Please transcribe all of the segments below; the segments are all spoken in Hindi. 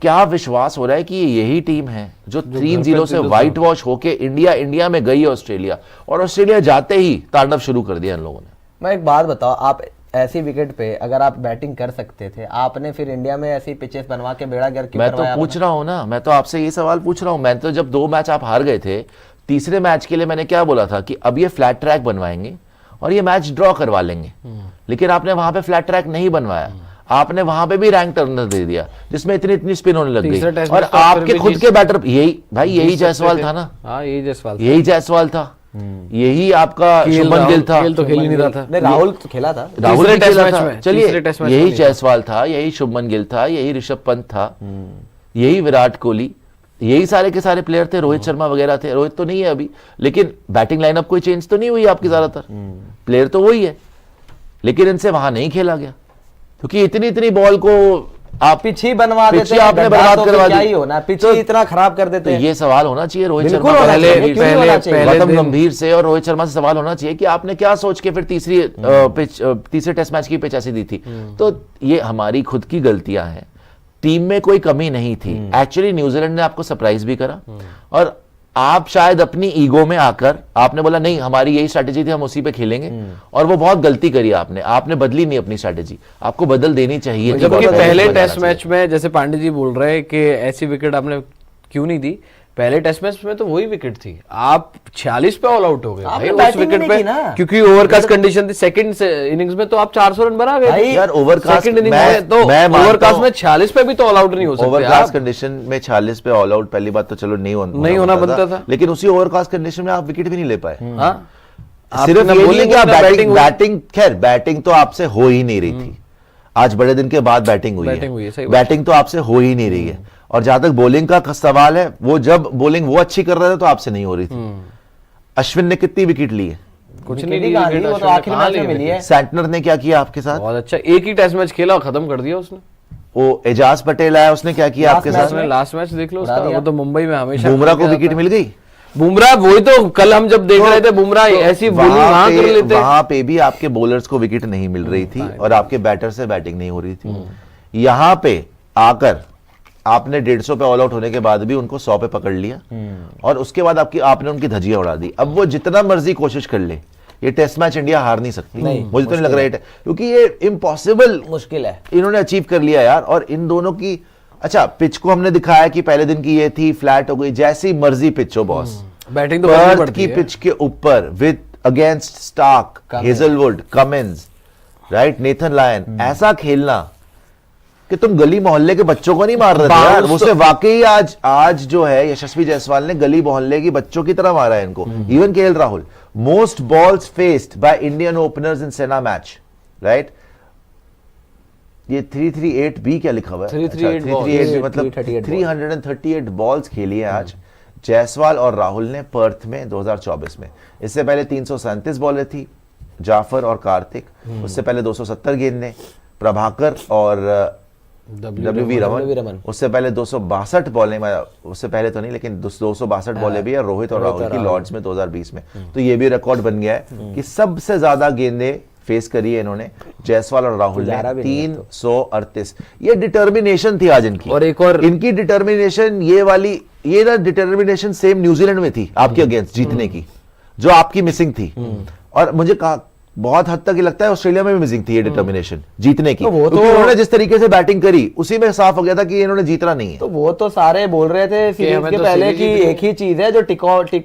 क्या विश्वास हो रहा है कि यही टीम है जो 3-0 से व्हाइट वॉश होके इंडिया में गई ऑस्ट्रेलिया, और ऑस्ट्रेलिया जाते ही तांडव शुरू कर दिया इन लोगों ने। मैं एक बात बताओ, आप ऐसी विकेट पे अगर आप बैटिंग कर सकते थे, आपने फिर इंडिया में ऐसी पिचेस बनवा के बेड़ा गर्क क्यों मैं तो पूछ रहा हूँ ना, मैं तो आपसे ये सवाल पूछ रहा हूँ। मैं तो जब 2 मैच आप हार गए थे, तीसरे मैच के लिए मैंने क्या बोला था कि अब ये फ्लैट ट्रैक बनवाएंगे और ये मैच ड्रॉ करवा लेंगे, लेकिन आपने वहां पे फ्लैट ट्रैक नहीं बनवाया। आपने वहां पे भी रैंक टर्नर दे दिया जिसमें इतनी स्पिन होने लग गई, और आपके खुद के बैटर यही जायसवाल था ना। यही जायसवाल था, यही आपका शुभमन गिल था। तो खेल ही नहीं रहा था। नहीं, राहुल तो खेला था, राहुल ने खेला था। चलिए, यही जायसवाल था, यही शुभमन गिल था, यही ऋषभ पंत था, यही विराट कोहली, यही सारे के सारे प्लेयर थे, रोहित शर्मा वगैरह थे। रोहित तो नहीं है अभी, लेकिन बैटिंग लाइनअप कोई चेंज तो नहीं हुई आपकी, ज्यादातर प्लेयर तो वही है, लेकिन इनसे वहां नहीं खेला गया क्योंकि इतनी बॉल को आप पिच ही बनवा देते हैं, आपने बर्बाद करवा दी। क्या ही होना, पिच ही इतना खराब कर देते हैं। ये सवाल होना चाहिए रोहित शर्मा पहले गौतम गंभीर से और रोहित शर्मा से सवाल होना चाहिए कि आपने क्या सोच के फिर तीसरे टेस्ट मैच की पिच ऐसी दी थी। तो ये हमारी खुद की गलतियां हैं, टीम में कोई कमी नहीं थी। एक्चुअली न्यूजीलैंड ने आपको सरप्राइज भी करा, और आप शायद अपनी ईगो में आकर आपने बोला नहीं हमारी यही स्ट्रैटेजी थी, हम उसी पे खेलेंगे, और वो बहुत गलती करी आपने बदली नहीं अपनी स्ट्रैटेजी। आपको बदल देनी चाहिए। जबकि पहले टेस्ट मैच में जैसे पांडे जी बोल रहे हैं कि ऐसी विकेट आपने क्यों नहीं दी, पहले टेस्ट मैच में तो वही विकेट थी। आप 46 पे ऑल आउट हो गए भाई उस विकेट पे, क्योंकि ओवरकास्ट कंडीशन थी। सेकंड इनिंग्स में तो आप 400 रन बना गए यार। ओवरकास्ट इनिंग्स में तो ओवरकास्ट में 46 पे भी तो ऑल आउट नहीं हो सकते। ओवरकास्ट कंडीशन में 46 पे ऑल आउट पहली बात तो चलो नहीं होना बनता था, लेकिन उसी ओवरकास्ट कंडीशन में आप विकेट भी नहीं ले पाए। सिर्फ ये नहीं कि आप बैटिंग, खैर बैटिंग तो आपसे हो ही नहीं रही थी। आज बड़े दिन के बाद बैटिंग हुई है, बैटिंग तो आपसे हो ही नहीं रही है। और जहां तक बॉलिंग का सवाल है, वो जब बॉलिंग वो अच्छी कर रहे थे तो आपसे नहीं हो रही थी। अश्विन ने कितनी विकेट ली है? कुछ नहीं, वो तो आखिर मैच में मिली है। सैंटनर ने क्या किया आपके साथ? बहुत अच्छा, एक ही टेस्ट मैच खेला और खत्म कर दिया उसने। वो एजाज पटेल आया, उसने क्या किया आपके साथ? लास्ट मैच देख लो उसका, वो तो मुंबई में हमेशा। बुमराह को विकेट मिल गई। बुमराह, वही तो कल हम जब देख रहे थे, बुमराह ऐसी बॉलिंग वहां कर लेते, वहां पे भी आपके बॉलर्स को विकेट नहीं मिल रही थी और आपके बैटर से बैटिंग नहीं हो रही थी। यहां पे आकर आपने 150 पे ऑल आउट होने के बाद भी उनको 100 पे पकड़ लिया, और उसके बाद आपने उनकी धज्जियां उड़ा दी। अब वो जितना मर्जी कोशिश कर ले, ये टेस्ट मैच इंडिया हार नहीं सकती। मुझे तो नहीं लग रहा है, क्योंकि ये इम्पॉसिबल, मुश्किल है, इन्होंने अचीव कर लिया यार। और इन दोनों की, अच्छा पिच को हमने दिखाया कि पहले दिन की ये थी, फ्लैट हो गई, जैसी मर्जी पिच हो बॉस, बैटिंग तो पर्थ की पिच के ऊपर with against Starc, Hazlewood, Cummins, right, Nathan Lyon, ऐसा खेलना कि तुम गली मोहल्ले के बच्चों को नहीं मार रहे थे यार। उससे वाकई आज जो है यशस्वी जायसवाल ने गली मोहल्ले की बच्चों की तरह मारा है इनको। Even KL Rahul, most balls faced by Indian openers in SENA match, right. ये 338 बी क्या लिखा हुआ है? 338 मतलब 338 बॉल्स खेली है आज जायसवाल और राहुल ने पर्थ में 2024 में। इससे पहले 337 बॉलें थी जाफर और कार्तिक, उससे पहले 270 गेंदें प्रभाकर और डब्ल्यूवी रमन, उससे पहले 262 बॉलें, उससे पहले तो नहीं लेकिन 262 बॉलें भी है रोहित और राहुल की लॉर्ड्स में 2020 में। तो ये भी रिकॉर्ड बन गया है कि सबसे ज्यादा गेंदें फेस करी है इन्होंने जायसवाल और राहुल ने, 338। ये डिटर्मिनेशन थी आज इनकी। और एक और इनकी डिटर्मिनेशन ये ना डिटर्मिनेशन सेम न्यूजीलैंड में थी आपके अगेंस्ट जीतने की, जो आपकी मिसिंग थी। और मुझे बहुत हद तक ये लगता है ऑस्ट्रेलिया में भी मिसिंग थी ये डिटर्मिनेशन जीतने की। तो उन्होंने जिस तरीके से बैटिंग करी उसी में साफ हो गया था कि इन्होंने जीतना नहीं है। तो वो तो सारे बोल रहे थे सीरीज के पहले कि एक ही चीज है जो टिक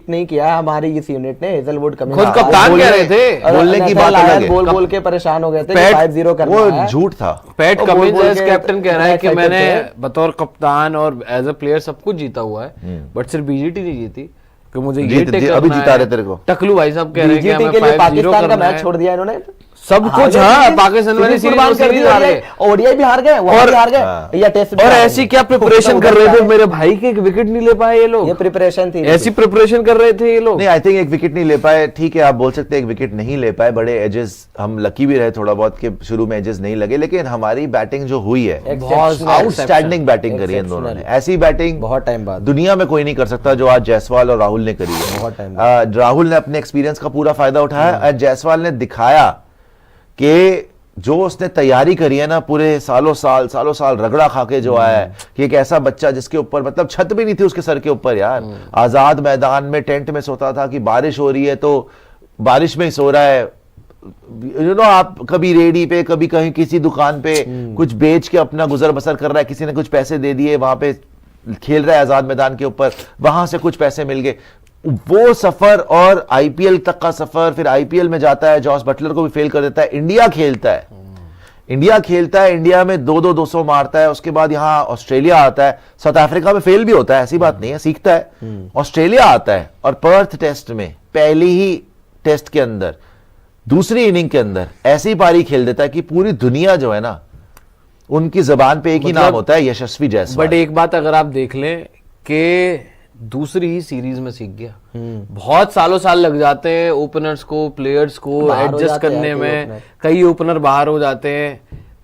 नहीं किया हमारी इस यूनिट ने, हेजलवुड कमिंस। खुद कप्तान कह रहे थे, बोलने की बात अलग है, बोल के परेशान हो गए थे 5-0 करना है। वो झूठ था। पैट कमिंस एज कैप्टन कह रहा है कि मैंने बतौर कप्तान और एज अ प्लेयर सब कुछ जीता हुआ है, बट सिर्फ बीजीटी नहीं जीती। मुझे ये अभी जिता रहे तेरे को। टकलू भाई साहब कह रहे हैं कि पाकिस्तान का मैच छोड़ दिया इन्होंने सब कुछ। हाँ, पाकिस्तान वाली सीरीज हार गए, ओडीआई भी हार गए, वहां भी हार गए, या टेस्ट। और ऐसी क्या प्रिपरेशन कर रहे थे, मेरे भाई के एक विकेट नहीं ले पाए ये लोग। ये प्रिपरेशन थी, ऐसी प्रिपरेशन कर रहे थे ये लोग। नहीं, आई थिंक एक विकेट नहीं ले पाए, ठीक है आप बोल सकते हैं एक विकेट नहीं ले पाए, बड़े एजेस हम लकी भी रहे थोड़ा बहुत कि शुरू में एजेस नहीं लगे, लेकिन हमारी बैटिंग जो हुई है आउटस्टैंडिंग बैटिंग करी इन दोनों ने। ऐसी बैटिंग बहुत टाइम बाद दुनिया में कोई नहीं कर सकता जो आज जायसवाल और राहुल ने करी है। राहुल ने अपने एक्सपीरियंस का पूरा फायदा उठाया और जायसवाल ने दिखाया कि जो उसने तैयारी करी है ना, पूरे सालों साल रगड़ा खा के जो आया है, कि एक ऐसा बच्चा जिसके ऊपर मतलब छत भी नहीं थी उसके सर के ऊपर यार, आजाद मैदान में टेंट में सोता था, कि बारिश हो रही है तो बारिश में ही सो रहा है, आप कभी रेडी पे, कभी कहीं किसी दुकान पे कुछ बेच के अपना गुजर बसर कर रहा है, किसी ने कुछ पैसे दे दिए, वहां पे खेल रहा है आजाद मैदान के ऊपर, वहां से कुछ पैसे मिल गए। वो सफर और आईपीएल तक का सफर, फिर आईपीएल में जाता है, जॉस बटलर को भी फेल कर देता है, इंडिया खेलता है, इंडिया में 200 मारता है, उसके बाद यहां ऑस्ट्रेलिया आता है, साउथ अफ्रीका में फेल भी होता है, ऐसी बात नहीं है, सीखता है, ऑस्ट्रेलिया आता है, और पर्थ टेस्ट में पहली ही टेस्ट के अंदर दूसरी इनिंग के अंदर ऐसी पारी खेल देता है कि पूरी दुनिया जो है ना, उनकी जबान पे एक ही नाम होता है, यशस्वी जायसवाल। बट एक बात अगर आप देख लें कि दूसरी ही सीरीज में सीख गया। बहुत साल लग जाते हैं ओपनर्स को, प्लेयर्स को एडजस्ट करने में, कई ओपनर बाहर हो जाते हैं,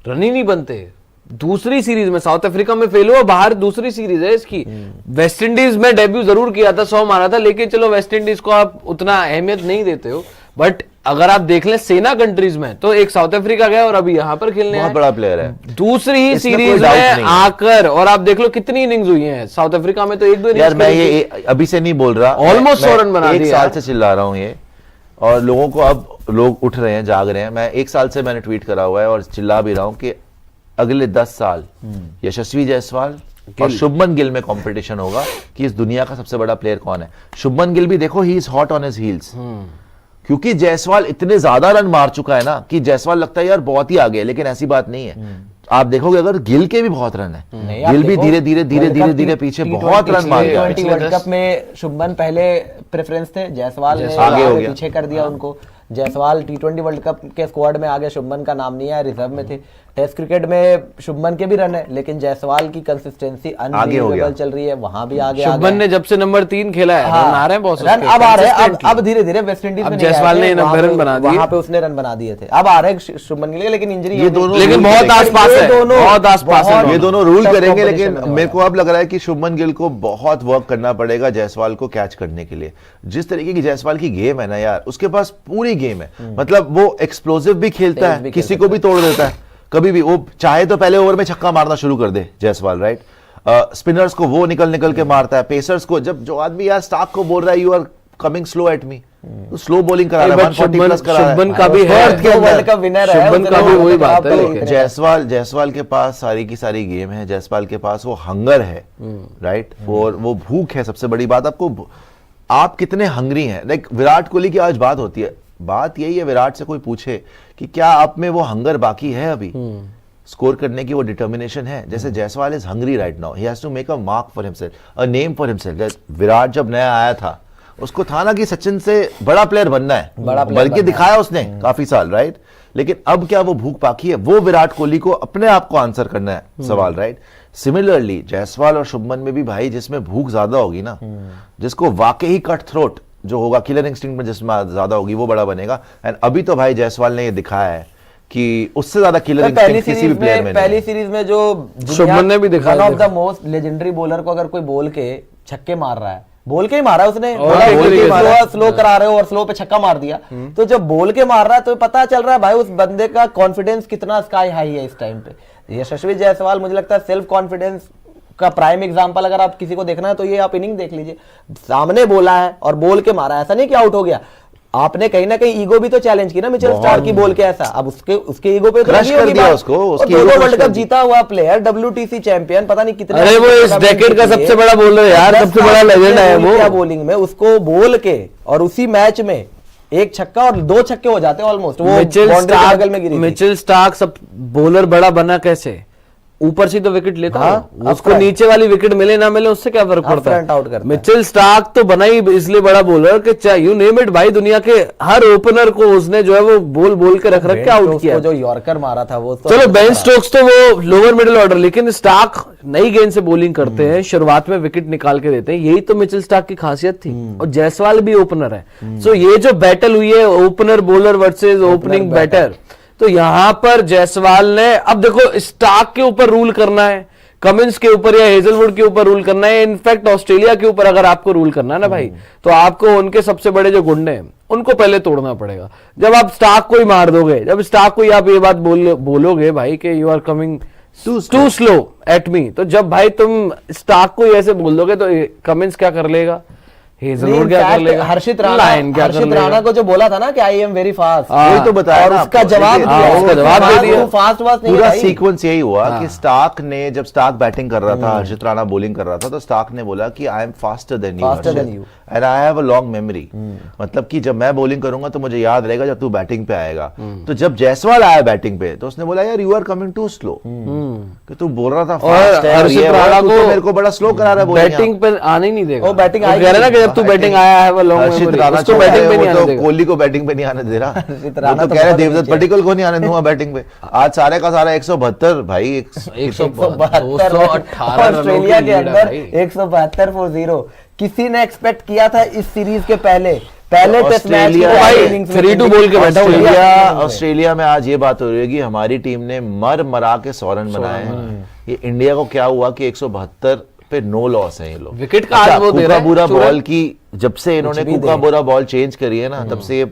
रन ही नहीं बनते। दूसरी सीरीज में साउथ अफ्रीका में फेल हुआ, बाहर दूसरी सीरीज है इसकी। वेस्ट इंडीज में डेब्यू जरूर किया था, 100 मारा था, लेकिन चलो वेस्ट इंडीज को आप उतना अहमियत नहीं देते हो, बट अगर आप देख लें सेना कंट्रीज में तो एक साउथ अफ्रीका गया और अभी यहां पर खेलने बहुत बड़ा प्लेयर है। दूसरी ही सीरीज में आकर, और आप देख लो कितनी इनिंग्स हुई हैं साउथ अफ्रीका में, तो 1-2 यार मैं ये अभी से नहीं बोल रहा, ऑलमोस्ट 100 रन बना दिए। 1 साल से चिल्ला रहा हूं ये, और लोगों को अब लोग उठ रहे हैं, जाग रहे हैं। मैं 1 साल से मैंने ट्वीट करा हुआ है और चिल्ला भी रहा हूं कि अगले 10 साल यशस्वी जायसवाल और शुभमन गिल में कंपटीशन होगा कि इस दुनिया का सबसे बड़ा प्लेयर कौन है। शुभमन गिल भी देखो, he is hot on his heels, क्योंकि जायसवाल इतने ज्यादा रन मार चुका है ना कि जायसवाल लगता है यार बहुत ही आगे है, लेकिन ऐसी बात नहीं है। आप देखोगे अगर गिल के भी बहुत रन है, गिल भी धीरे पीछे बहुत रन मार गया। वर्ल्ड कप में शुभमन पहले प्रेफरेंस थे, जायसवाल ने आगे हो गया, पीछे कर दिया उनको। जायसवाल T20 वर्ल्ड कप के स्क्वाड में आगे, शुभमन का नाम नहीं है, रिजर्व में थे। टेस्ट क्रिकेट में शुभमन के भी रन है, लेकिन जायसवाल की कंसिस्टेंसी अनबिलीवेबल चल रही है, वहां भी आगे। शुभमन ने जब से नंबर 3 खेला है, रन आ रहे हैं बहुत, रन अब आ रहे हैं, अब धीरे-धीरे वेस्ट इंडीज में जायसवाल ने 90 रन बना दिए, वहां पे उसने रन बना दिए थे, अब आ रहे हैं शुभमन के लिए, लेकिन इंजरी ये दोनों, लेकिन बहुत आसपास है, बहुत आसपास है, ये दोनों रूल करेंगे। लेकिन मेरे को अब लग रहा है कि शुभमन गिल को बहुत वर्क करना पड़ेगा जायसवाल को कैच करने के लिए। जिस तरीके की जायसवाल की गेम है ना यार, उसके पास पूरी गेम है, मतलब वो एक्सप्लोसिव भी खेलता है, किसी को भी तोड़ देता है, कभी भी वो चाहे तो पहले ओवर में छक्का मारना शुरू कर दे जायसवाल, राइट। स्पिनर्स को वो निकल के मारता है, पेसर्स को, जब जो आदमी यार स्टार्क को बोल रहा है you are coming slow at me, तो स्लो बॉलिंग करा रहा है, 140 प्लस करा रहा है। शुभमन का भी है, वर्ल्ड कप विनर है, शुभमन का भी वही बात है। जायसवाल के पास सारी की सारी गेम है, जायसवाल के पास वो हंगर है, राइट, और वो भूख है। सबसे बड़ी बात, आपको आप कितने हंगरी हैं। लाइक विराट कोहली की आज बात होती है, बात यही है, विराट से कोई पूछे कि क्या आप में वो हंगर बाकी है अभी, स्कोर करने की वो डिटर्मिनेशन है। जैसे Jaiswal is hungry right now, he has to make a mark for himself, a name for himself. Virat जब नया आया था उसको था ना कि सचिन से बड़ा प्लेयर बनना है, बल्कि दिखाया उसने काफी साल, राइट। लेकिन अब क्या वो भूख बाकी है, वो विराट कोहली को अपने आप को आंसर करना है सवाल, राइट। सिमिलरली जायसवाल और शुभमन में भी भाई, जिसमें भूख ज्यादा होगी ना, जिसको वाकई कट थ्रोट जो होगा, किलर इंस्टिंक्ट में जिसमें ज्यादा होगी, वो बड़ा बनेगा। एंड अभी तो भाई जायसवाल ने ये दिखाया है कि उससे ज्यादा किलर इंस्टिंक्ट किसी भी प्लेयर में पहली सीरीज में जो शुभमन ने भी दिखाया, one of the most legendary bowler को अगर कोई बोल के छक्के मार रहा है, बोल के ही मारा उसने, स्लो करा रहे हो और स्लो पे छक्का मार दिया, तो जब बोल के मार रहा है तो पता चल रहा है भाई उस बंदे का कॉन्फिडेंस कितना स्काई हाई है इस टाइम पे। यशस्वी जायसवाल मुझे लगता है सेल्फ कॉन्फिडेंस का प्राइम एग्जांपल, अगर आप किसी को देखना है तो ये आप इनिंग देख लीजिए, सामने बोला है और बोल के मारा, ऐसा नहीं कि आउट हो गया। आपने कहीं ना कहीं ईगो भी तो चैलेंज की ना मिचेल स्टार्क की बोल के, ऐसा अब उसके ईगो पे तो क्रश कर दिया उसको, उसकी दो वर्ल्ड कप जीता हुआ प्लेयर, WTC चैंपियन, पता नहीं कितने, अरे वो इस डेकेड का सबसे बड़ा बॉलर यार, सबसे बड़ा लेजेंड है वो। क्या बॉलिंग में उसको बोल के, और उसी मैच में एक छक्का और 2 छक्के हो जाते ऑलमोस्ट, वो बगल में गिरी। मिचेल स्टार्क सब बॉलर बड़ा बना कैसे, ऊपर से तो विकेट लेता है, उसको नीचे वाली विकेट मिले ना मिले उससे क्या फर्क पड़ता है। मिचेल स्टार्क तो बना ही इसलिए बड़ा बॉलर कि चाहे यू नेम इट भाई, दुनिया के हर ओपनर को उसने जो है वो बोल के रख के आउट किया। जो यॉर्कर मारा था वो तो, चलो बेन स्टोक्स तो वो लोअर मिडिल ऑर्डर, लेकिन स्टार्क नई गेंद से बॉलिंग करते हैं, शुरुआत में विकेट निकाल के देते हैं, यही तो मिचेल स्टार्क की खासियत थी। और जायसवाल भी ओपनर है, सो ये जो बैटल हुई है opener bowler versus opening batter, तो यहां पर जायसवाल ने, अब देखो स्टार्क के ऊपर रूल करना है कमिंस के ऊपर या हेजलवुड के ऊपर रूल करना है, इनफैक्ट ऑस्ट्रेलिया के ऊपर अगर आपको रूल करना है ना भाई, तो आपको उनके सबसे बड़े जो गुंडे हैं उनको पहले तोड़ना पड़ेगा। जब आप स्टार्क को ही मार दोगे, जब स्टार्क को ही आप ये बात बोलोगे भाई कि you are coming too slow at me, तो जब भाई तुम स्टार्क को ही ऐसे बोल दोगे तो कमिंस क्या कर लेगा, हेजलवुड क्या कर लेगा, हर्षित लायन क्या कर लेगा। राणा को जो बोला था ना कि आई एम वेरी फास्ट, वही तो बताया और ना उसका आपको। जवाब देखिए, दिया, उसका जवाब दे दिया। फास्ट वास्ट नहीं पूरा है भाई। सीक्वेंस यही हुआ कि स्टार्क ने, जब स्टार्क बैटिंग कर रहा था, हर्षित राणा बॉलिंग कर रहा था, तो स्टार्क ने बोला कि I am faster than you and I have a long memory. मतलब कि जब मैं बॉलिंग करूंगा तो मुझे याद रहेगा जब तू बैटिंग पे आएगा। तो जब जायसवाल आया बैटिंग पे तो उसने बोला यार you are coming too slow, कि तू बोल रहा था फास्ट है, हर्षित राणा तू को तो मेरे को बड़ा स्लो करा रहा है bowling बैटिंग पे आने ही नहीं देगा। वो बैटिंग कह रहा है ना कि जब तू बैटिंग आया है वो लॉन्ग हर्षित मेमोरी, राणा उसको छोटा बैटिंग है, पे वो नहीं आने तो देगा। कोहली को बैटिंग पे नहीं आने दे रहा। हर्षित वो राणा तो तो कह रहे बहुत देवदत्त नीचे। पट्टिकल को नहीं आने दूंगा बैटिंग पे। आज सारे का सारा 172 भाई, 172 ऑस्ट्रेलिया के अंदर 172 फॉर 0। किसी ने एक्सपेक्ट किया था इस सीरीज के पहले टेस्ट मैच ऑस्ट्रेलिया- भाई 3-2 बोल के बैठा हुआ है। ऑस्ट्रेलिया में आज ये बात हो रही है कि हमारी टीम ने मरा के 100 रन बनाए हैं। ये इंडिया को क्या हुआ कि 172 पे नो लॉस है ये लोग। विकेट का आज वो दे रहा है, बुरा चूड़ा। बॉल की, जब से इन्होंने कुका बुरा बॉल चेंज करी है ना, तब से ये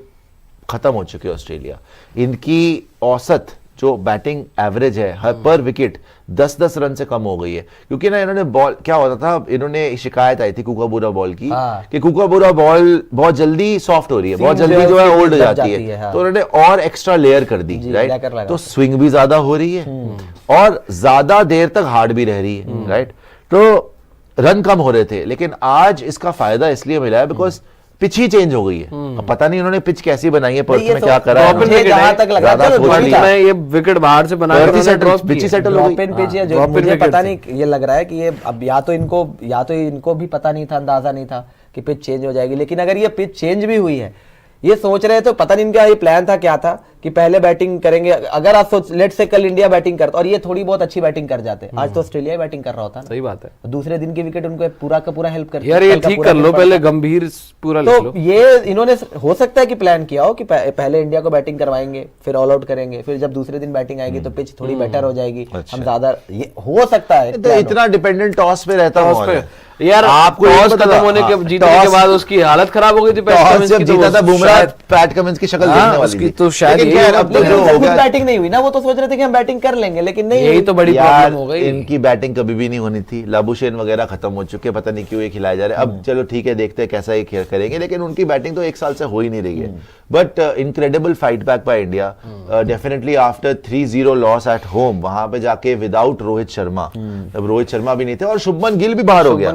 खत्म हो चुके ऑस्ट्रेलिया। इनकी औसत जो बैटिंग एवरेज है हर पर विकेट 10-10 रन से कम हो गई है, क्योंकि ना इन्होंने बॉल, क्या होता था, इन्होंने शिकायत आई थी कुकाबूरा बॉल की कि कुकाबूरा बॉल बहुत जल्दी सॉफ्ट हो रही है, बहुत जल्दी जो है ओल्ड हो जाती है, तो उन्होंने और एक्स्ट्रा लेयर कर दी, राइट। तो स्विंग भी ज्यादा हो रही है और ज्यादा देर तक हार्ड भी रह रही है, राइट। तो रन कम हो रहे थे, लेकिन आज इसका फायदा इसलिए मिला है बिकॉज पिच ही चेंज हो गई है। अब पता नहीं इन्होंने पिच कैसी बनाई है, पर्थ में क्या करा है, मुझे जहां तक लगा था में ये विकेट बाहर से बना के पिच ही सेटल हो ड्रॉप इन पिच है, जो ड्रॉप इन मुझे विकेट पता थी। नहीं, ये लग रहा है कि ये अब या तो इनको भी पता नहीं था, अंदाजा नहीं था कि पिच चेंज हो जाएगी। लेकिन अगर ये पिच चेंज भी हुई है, ये सोच रहे तो पता नहीं इनका ये प्लान था क्या था कि पहले बैटिंग करेंगे। अगर आप सोच लेट से कल इंडिया बैटिंग करता और ये थोड़ी बहुत अच्छी बैटिंग कर जाते, आज तो ऑस्ट्रेलिया बैटिंग कर रहा होता ना। सही बात है दूसरे दिन की विकेट उनको पूरा का पूरा हेल्प करती यार, ये ठीक कर लो पहले, गंभीर पूरा लिख लो। तो ये इन्होंने हो सकता है कि प्लान किया हो कि पहले इंडिया को बैटिंग करवाएंगे, फिर ऑल आउट करेंगे, फिर जब दूसरे दिन बैटिंग आएगी तो पिच थोड़ी बेटर हो जाएगी, हम ज्यादा, ये हो सकता है। तो इतना डिपेंडेंट टॉस पे रहता है यार। आपको टॉस खत्म होने के जीतने के बाद उसकी हालत खराब हो गई थी, जब जीता था बुमराह, पैट कमिंस की शक्ल देखने वाली थी। तो शायद लेकिन खैर, अब तो जो हो गया, बैटिंग नहीं हुई ना, वो तो सोच रहे थे कि हम बैटिंग कर लेंगे, लेकिन नहीं यही तो बड़ी यार, प्रॉब्लम हो गई। इनकी बैटिंग कभी भी नहीं होनी थी। लाबुशेन वगैरह खत्म हो चुके, पता नहीं क्यों ये खिलाए जा रहे हैं। अब चलो ठीक है, देखते हैं कैसा ये खेल करेंगे, लेकिन उनकी बैटिंग तो एक साल से हो ही नहीं रही है। But incredible fight back by India, definitely after 3-0 loss at home, वहां पे जाके विदाउट रोहित शर्मा, तब रोहित शर्मा भी नहीं थे और शुभमन गिल भी बाहर हो गया।